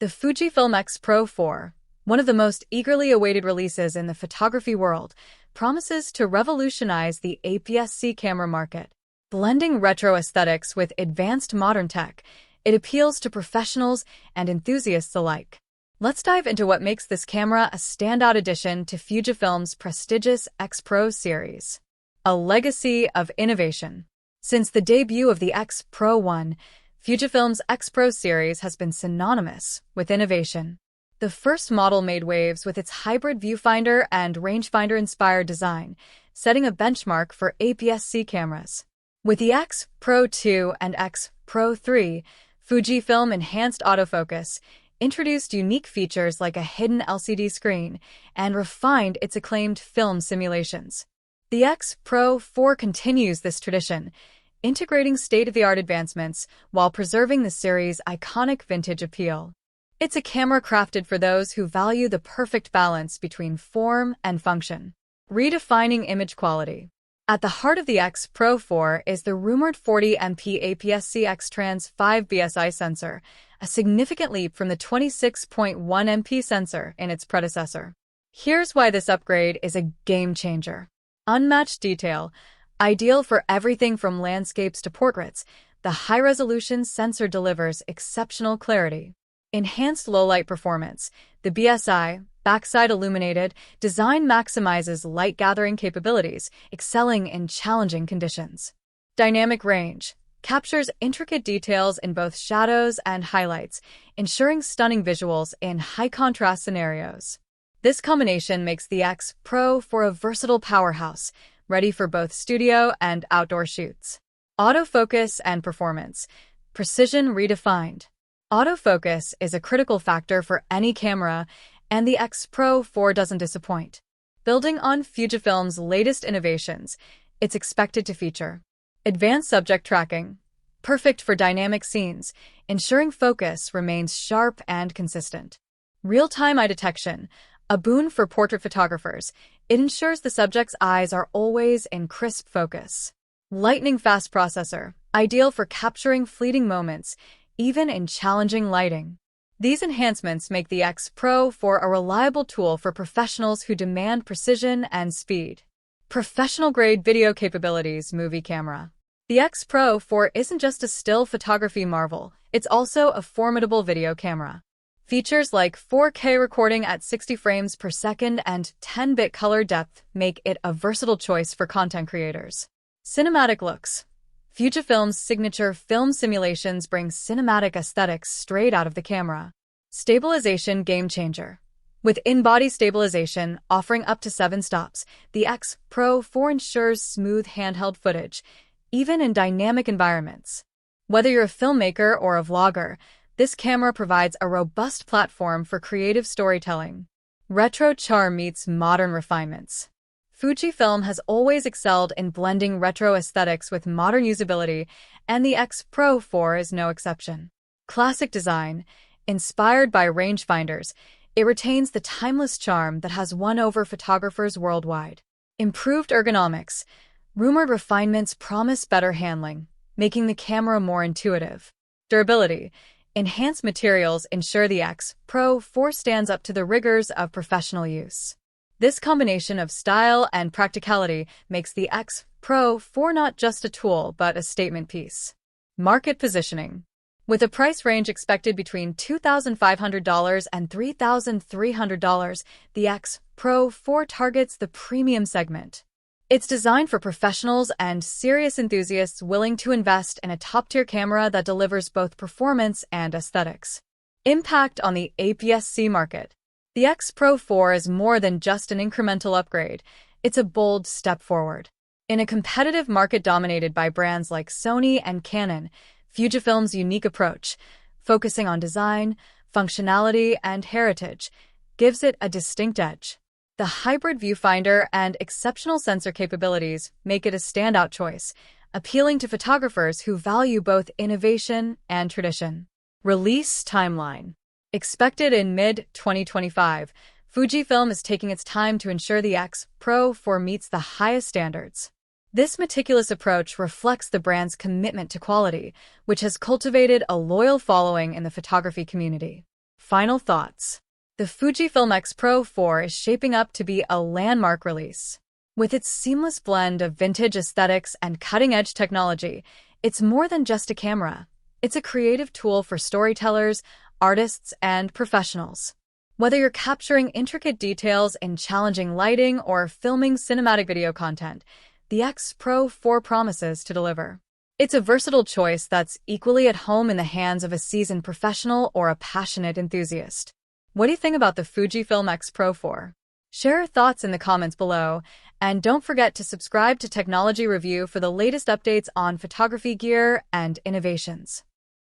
The Fujifilm X Pro4, one of the most eagerly awaited releases in the photography world, promises to revolutionize the APS-C camera market. Blending retro aesthetics with advanced modern tech, it appeals to professionals and enthusiasts alike. Let's dive into what makes this camera a standout addition to Fujifilm's prestigious X Pro series. A legacy of innovation. Since the debut of the X Pro 1, Fujifilm's X Pro series has been synonymous with innovation. The first model made waves with its hybrid viewfinder and rangefinder-inspired design, setting a benchmark for APS-C cameras. With the X Pro 2 and X Pro 3, Fujifilm enhanced autofocus, introduced unique features like a hidden LCD screen, and refined its acclaimed film simulations. The X Pro 4 continues this tradition, integrating state-of-the-art advancements while preserving the series' iconic vintage appeal. It's a camera crafted for those who value the perfect balance between form and function. Redefining image quality. At the heart of the X Pro 4 is the rumored 40MP APS-C X-Trans 5 BSI sensor, a significant leap from the 26.1MP sensor in its predecessor. Here's why this upgrade is a game-changer. Unmatched detail. Ideal for everything from landscapes to portraits, the high-resolution sensor delivers exceptional clarity. Enhanced low-light performance. The BSI, backside illuminated, design maximizes light-gathering capabilities, excelling in challenging conditions. Dynamic range. Captures intricate details in both shadows and highlights, ensuring stunning visuals in high-contrast scenarios. This combination makes the X Pro for a versatile powerhouse, ready for both studio and outdoor shoots. Autofocus and performance. Precision redefined. Autofocus is a critical factor for any camera, and the X Pro 4 doesn't disappoint. Building on Fujifilm's latest innovations, it's expected to feature advanced subject tracking, perfect for dynamic scenes, ensuring focus remains sharp and consistent. Real-time eye detection, a boon for portrait photographers. It ensures the subject's eyes are always in crisp focus. Lightning-fast processor, ideal for capturing fleeting moments, even in challenging lighting. These enhancements make the X Pro 4 a reliable tool for professionals who demand precision and speed. Professional-grade video capabilities. Movie camera. The X Pro 4 isn't just a still photography marvel, it's also a formidable video camera. Features like 4K recording at 60 frames per second and 10-bit color depth make it a versatile choice for content creators. Cinematic looks. Fujifilm's signature film simulations bring cinematic aesthetics straight out of the camera. Stabilization game changer. With in-body stabilization offering up to 7 stops, the X Pro 4 ensures smooth handheld footage, even in dynamic environments. Whether you're a filmmaker or a vlogger, this camera provides a robust platform for creative storytelling. Retro charm meets modern refinements. Fujifilm has always excelled in blending retro aesthetics with modern usability, and the X Pro 4 is no exception. Classic design. Inspired by rangefinders, it retains the timeless charm that has won over photographers worldwide. Improved ergonomics. Rumored refinements promise better handling, making the camera more intuitive. Durability. Enhanced materials ensure the X Pro 4 stands up to the rigors of professional use. This combination of style and practicality makes the X Pro 4 not just a tool but a statement piece. Market positioning. With a price range expected between $2,500 and $3,300, the X Pro 4 targets the premium segment. It's designed for professionals and serious enthusiasts willing to invest in a top-tier camera that delivers both performance and aesthetics. Impact on the APS-C market. The X Pro 4 is more than just an incremental upgrade, it's a bold step forward. In a competitive market dominated by brands like Sony and Canon, Fujifilm's unique approach, focusing on design, functionality, and heritage, gives it a distinct edge. The hybrid viewfinder and exceptional sensor capabilities make it a standout choice, appealing to photographers who value both innovation and tradition. Release timeline. Expected in mid-2025, Fujifilm is taking its time to ensure the X Pro 4 meets the highest standards. This meticulous approach reflects the brand's commitment to quality, which has cultivated a loyal following in the photography community. final thoughts. The Fujifilm X Pro 4 is shaping up to be a landmark release. With its seamless blend of vintage aesthetics and cutting-edge technology, it's more than just a camera. It's a creative tool for storytellers, artists, and professionals. Whether you're capturing intricate details in challenging lighting or filming cinematic video content, the X Pro 4 promises to deliver. It's a versatile choice that's equally at home in the hands of a seasoned professional or a passionate enthusiast. What do you think about the Fujifilm X Pro 4? Share your thoughts in the comments below, and don't forget to subscribe to Technology Review for the latest updates on photography gear and innovations.